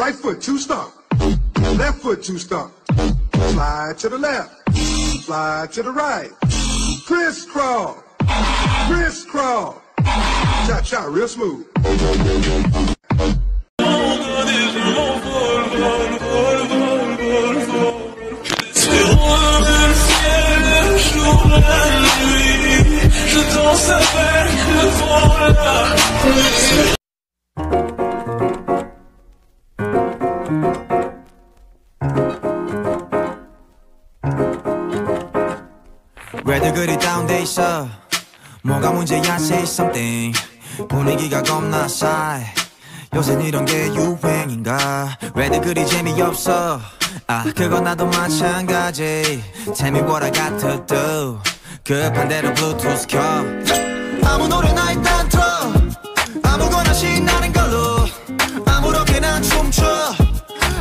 Right foot, two stomp. Left foot, two stomp. Slide to the left. Slide to the right. Crisscross. Crisscross. Cha-cha, real smooth. Je danse avec le vent là. 왜들 그리 다운돼 있어 뭐가 문제야 say something 분위기가 겁나 싸해 요새 이런 게 유행인가 왜들 그리 재미없어 아 그건 나도 마찬가지 Tell me what I got to do 급한 대로 블루투스 켜 아무 노래나 일단 틀어 아무거나 신나는 걸로 아무렇게나 춤춰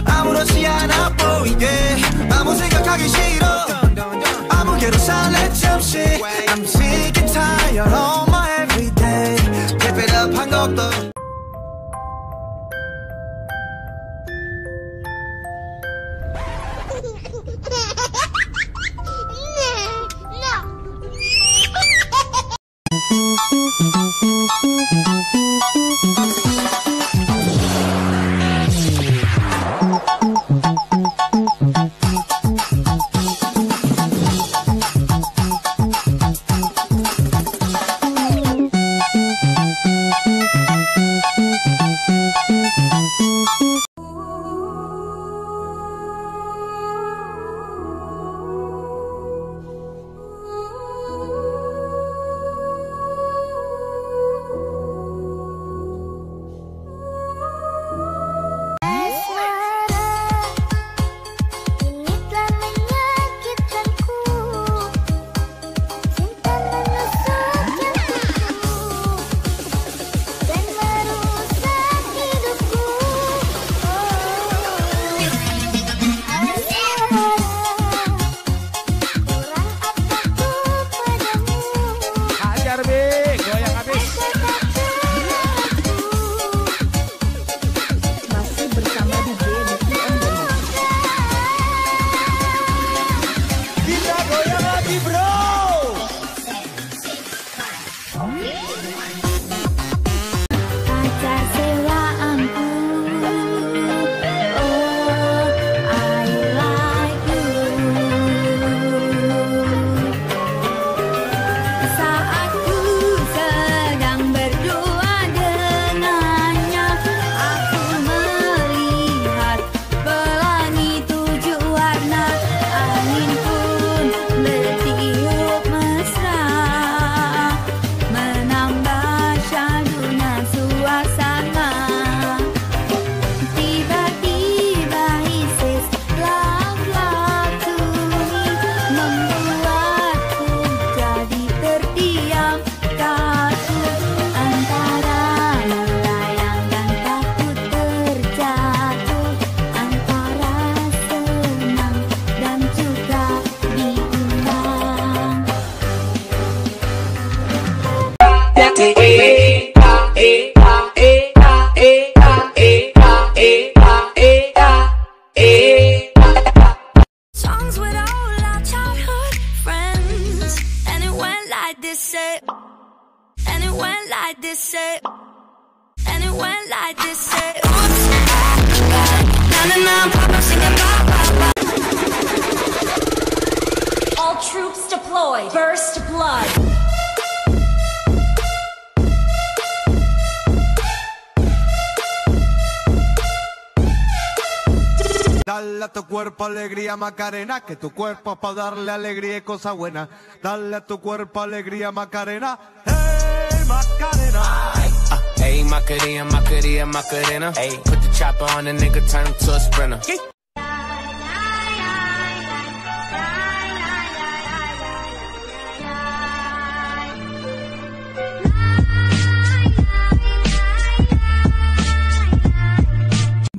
아무렇지 않아 보이게 아무 생각하기 싫어 아무개로 살래 잠시 I'm sick and tired of my everyday Keep it up 한 것도 Songs with all our childhood friends, and it went like this, and it went like this, and it went like this, oops, na na na, pop, singing bye bye bye. All troops deployed. First blood. Dale a tu cuerpo alegría Macarena, que tu cuerpo es para darle alegría y cosa buena. Dale a tu cuerpo alegría Macarena, hey Macarena. Hey Macarena, Macarena, Macarena. Hey, put the chopper on the nigga, turn him to a sprinter.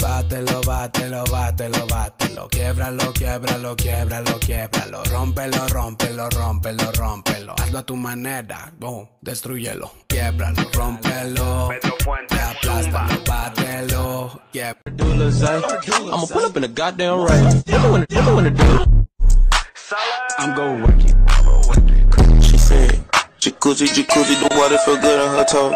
Bátelo, bátelo, bátelo, bátelo. quiebralo, quiebralo, quiebralo, quiebralo, quiebralo. Rómpelo, rómpelo, rómpelo, rómpelo. Hazlo a tu manera, boom, destrúyelo. Quiebralo, rómpelo, aplástalo, bátelo. I'ma pull up in a goddamn rain. I'm gon' work it. She said, jacuzzi, jacuzzi, the water feel good on her toes.